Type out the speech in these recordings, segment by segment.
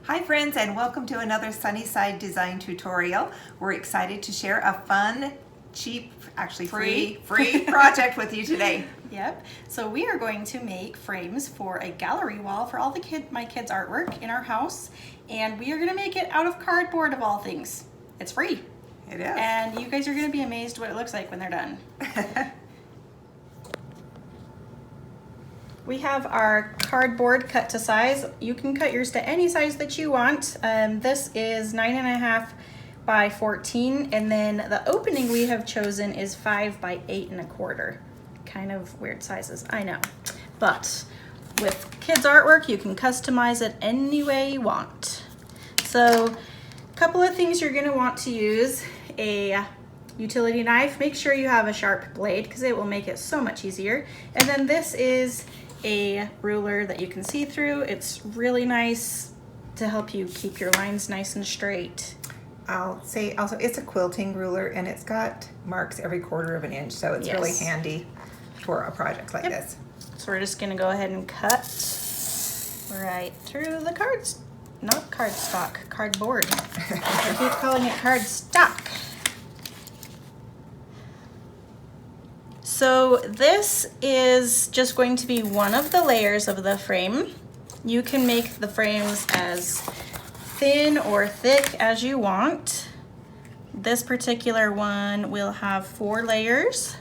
Hi friends, and welcome to another Sunnyside design tutorial. We're excited to share a fun, cheap, actually free project with you today. Yep. So we are going to make frames for a gallery wall for all my kids' artwork in our house, and we are going to make it out of cardboard of all things. It's free. It is. And you guys are going to be amazed what it looks like when they're done. We have our cardboard cut to size. You can cut yours to any size that you want. This is 9.5 by 14, and then the opening we have chosen is 5 by 8.25. Kind of weird sizes, I know. But with kids' artwork, you can customize it any way you want. So a couple of things you're gonna want to use: a utility knife. Make sure you have a sharp blade because it will make it so much easier. And then this is a ruler that you can see through. It's really nice to help you keep your lines nice and straight. I'll say also it's a quilting ruler and it's got marks every 1/4 of an inch, so it's really handy for a project like this. So we're just gonna go ahead and cut right through the cards. Not cardstock, cardboard. I keep calling it cardstock. So this is just going to be one of the layers of the frame. You can make the frames as thin or thick as you want. This particular one will have 4 layers.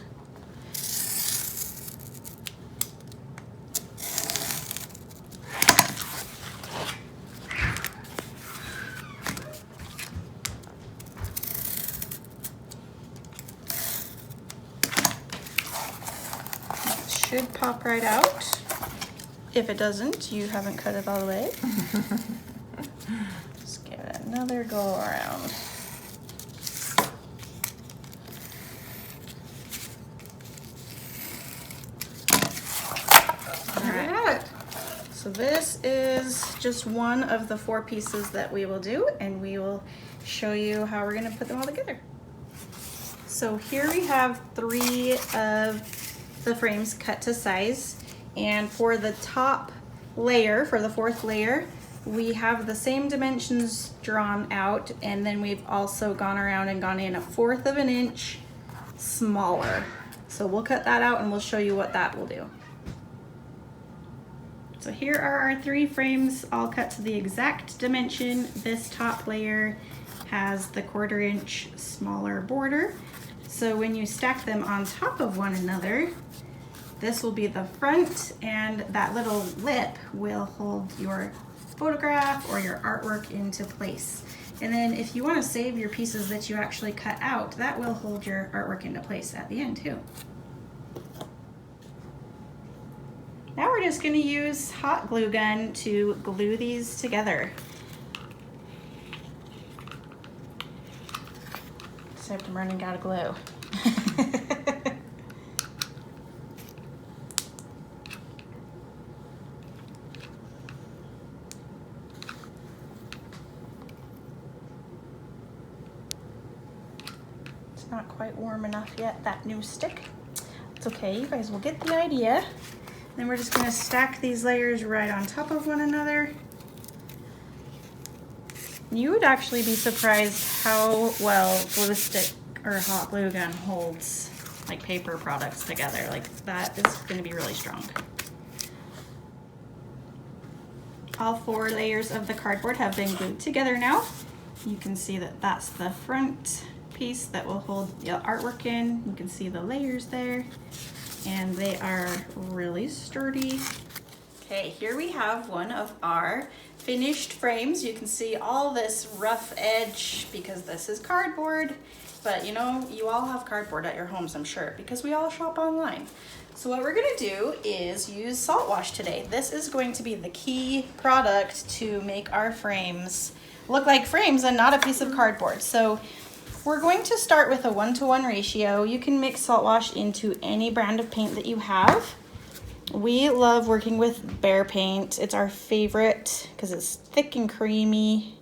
Should pop right out. If it doesn't, you haven't cut it all the way. Just give it another go around. All right. So this is just one of the 4 pieces that we will do, and we will show you how we're going to put them all together. So here we have 3 of the frames cut to size, and for the top layer, for the 4th layer, we have the same dimensions drawn out, and then we've also gone around and gone in a 1/4 of an inch smaller. So we'll cut that out and we'll show you what that will do. So here are our 3 frames all cut to the exact dimension. This top layer has the 1/4 inch smaller border. So when you stack them on top of one another, this will be the front, and that little lip will hold your photograph or your artwork into place. And then if you want to save your pieces that you actually cut out, that will hold your artwork into place at the end too. Now we're just going to use hot glue gun to glue these together. Except I'm running out of glue. It's not quite warm enough yet, that new stick. It's okay, you guys will get the idea. Then we're just going to stack these layers right on top of one another. You would actually be surprised how well glue stick or hot glue gun holds like paper products together. Like, that is going to be really strong. All 4 layers of the cardboard have been glued together now. You can see that that's the front piece that will hold the artwork in. You can see the layers there, and they are really sturdy. Okay, here we have one of our finished frames. You can see all this rough edge because this is cardboard, but you know, you all have cardboard at your homes, I'm sure, because we all shop online. So what we're gonna do is use Saltwash today. This is going to be the key product to make our frames look like frames and not a piece of cardboard. So we're going to start with a 1-to-1 ratio. You can mix Saltwash into any brand of paint that you have. We love working with Behr paint. It's our favorite because it's thick and creamy.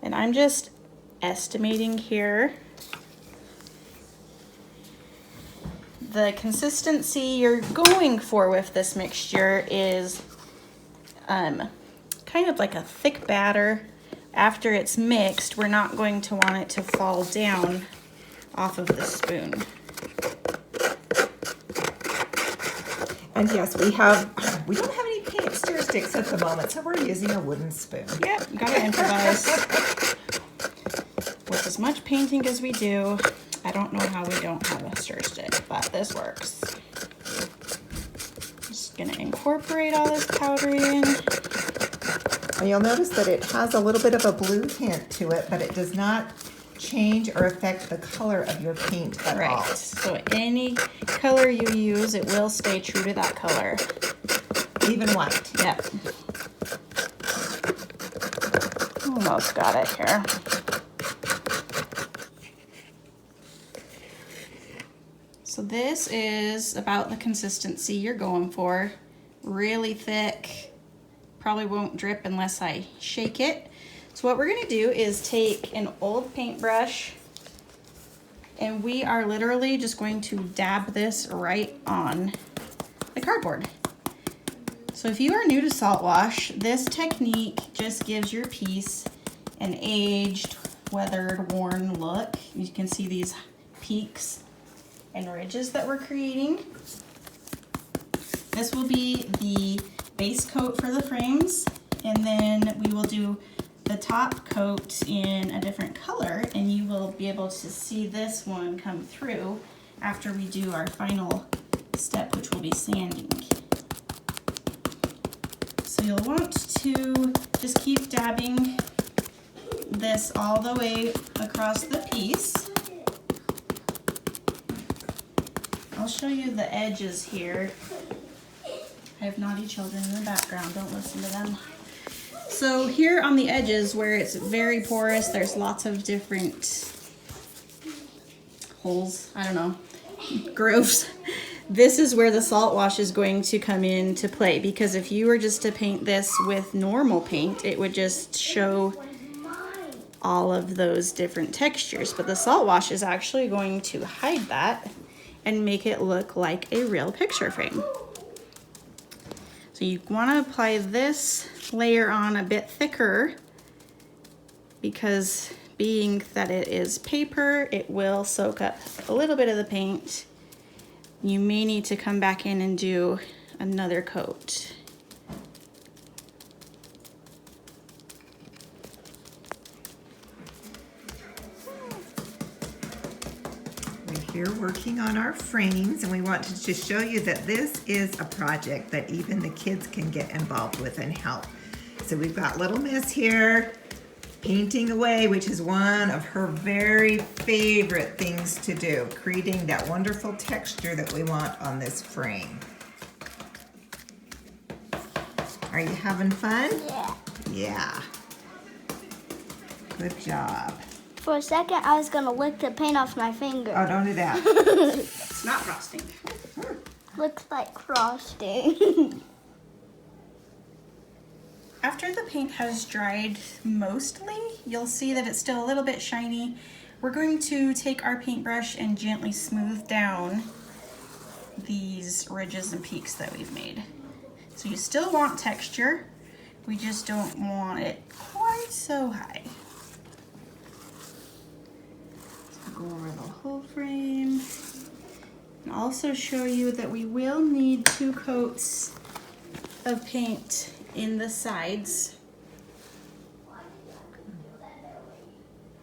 And I'm just estimating here. The consistency you're going for with this mixture is kind kind of like a thick batter. After it's mixed, we're not going to want it to fall down off of the spoon. And yes, we don't have any paint stir sticks at the moment, so we're using a wooden spoon. Yep, gotta improvise. With as much painting as we do, I don't know how we don't have a stir stick, but this works. Just gonna incorporate all this powder in. And you'll notice that it has a little bit of a blue tint to it, but it does not change or affect the color of your paint at all. Right, so any color you use, it will stay true to that color. Even white. Yep. Almost got it here. So this is about the consistency you're going for. Really thick. Probably won't drip unless I shake it. So what we're gonna do is take an old paintbrush, and we are literally just going to dab this right on the cardboard. So if you are new to Saltwash, this technique just gives your piece an aged, weathered, worn look. You can see these peaks and ridges that we're creating. This will be the base coat for the frames, and then we will do the top coat in a different color, and you will be able to see this one come through after we do our final step, which will be sanding. So you'll want to just keep dabbing this all the way across the piece. I'll show you the edges here. I have naughty children in the background, don't listen to them. So here on the edges where it's very porous, there's lots of different holes, I don't know, grooves. This is where the Saltwash is going to come into play, because if you were just to paint this with normal paint, it would just show all of those different textures. But the Saltwash is actually going to hide that and make it look like a real picture frame. So you want to apply this layer on a bit thicker, because being that it is paper, it will soak up a little bit of the paint. You may need to come back in and do another coat. We're here working on our frames, and we wanted to show you that this is a project that even the kids can get involved with and help. So we've got little Miss here painting away, which is one of her very favorite things to do, creating that wonderful texture that we want on this frame. Are you having fun? Yeah. Yeah. Good job. For a second, I was gonna lick the paint off my finger. Oh, don't do that. It's not frosting. Looks like frosting. After the paint has dried mostly, you'll see that it's still a little bit shiny. We're going to take our paintbrush and gently smooth down these ridges and peaks that we've made. So you still want texture, we just don't want it quite so high. So go over the whole frame. And also show you that we will need 2 coats of paint in the sides.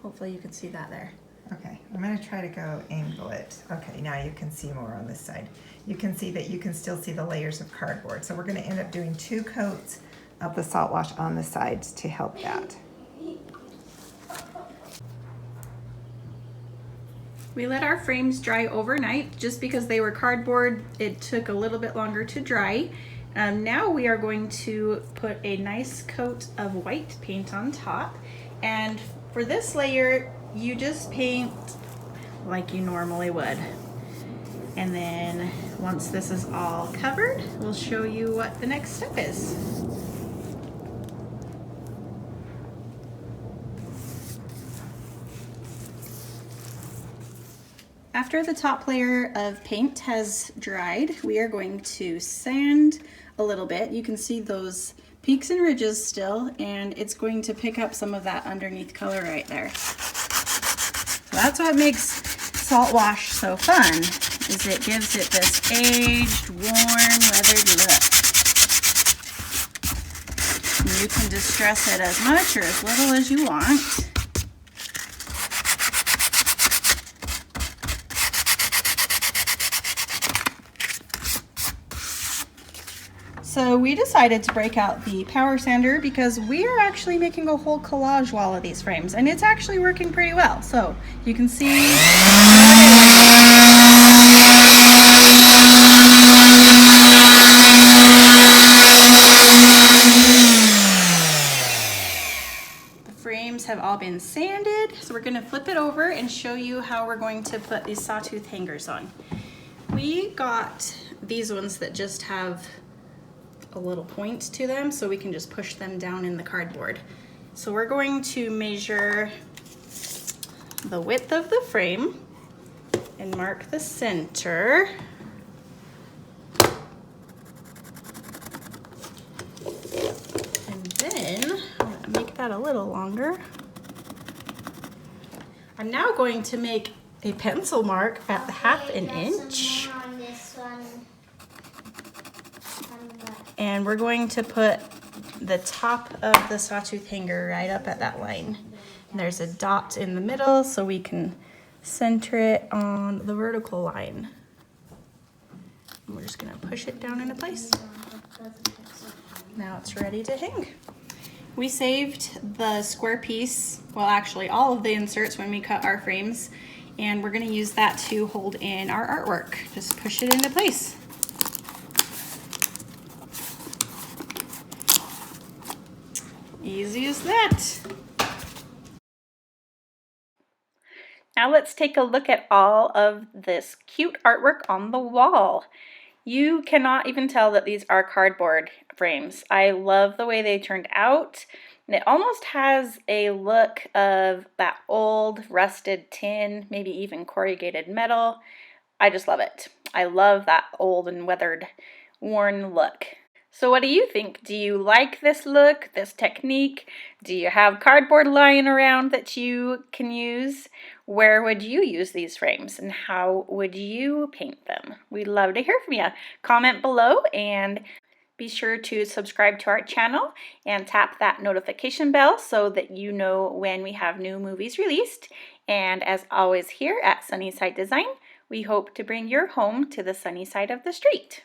Hopefully you can see that there. Okay, I'm going to try to go angle it. Okay, now you can see more on this side. You can see that you can still see the layers of cardboard. So we're going to end up doing 2 coats of the Saltwash on the sides to help that. We let our frames dry overnight. Just because they were cardboard, it took a little bit longer to dry. Now we are going to put a nice coat of white paint on top, and for this layer you just paint like you normally would, and then once this is all covered, we'll show you what the next step is. After the top layer of paint has dried, we are going to sand a little bit. You can see those peaks and ridges still, and it's going to pick up some of that underneath color right there. So that's what makes Saltwash so fun, is it gives it this aged, warm, weathered look. And you can distress it as much or as little as you want. So we decided to break out the power sander because we are actually making a whole collage wall of these frames, and it's actually working pretty well. So you can see the frames have all been sanded. So we're going to flip it over and show you how we're going to put these sawtooth hangers on. We got these ones that just have a little point to them, so we can just push them down in the cardboard. So we're going to measure the width of the frame and mark the center. And then I'm gonna make that a little longer. I'm now going to make a pencil mark at the half an inch. And we're going to put the top of the sawtooth hanger right up at that line. And there's a dot in the middle, so we can center it on the vertical line. And we're just gonna push it down into place. Now it's ready to hang. We saved the square piece, well actually all of the inserts when we cut our frames, and we're gonna use that to hold in our artwork. Just push it into place. Easy as that. Now let's take a look at all of this cute artwork on the wall. You cannot even tell that these are cardboard frames. I love the way they turned out. And it almost has a look of that old rusted tin, maybe even corrugated metal. I just love it. I love that old and weathered, worn look. So what do you think? Do you like this look, this technique? Do you have cardboard lying around that you can use? Where would you use these frames and how would you paint them? We'd love to hear from you. Comment below and be sure to subscribe to our channel and tap that notification bell so that you know when we have new movies released. And as always here at Sunnyside Design, we hope to bring your home to the sunny side of the street.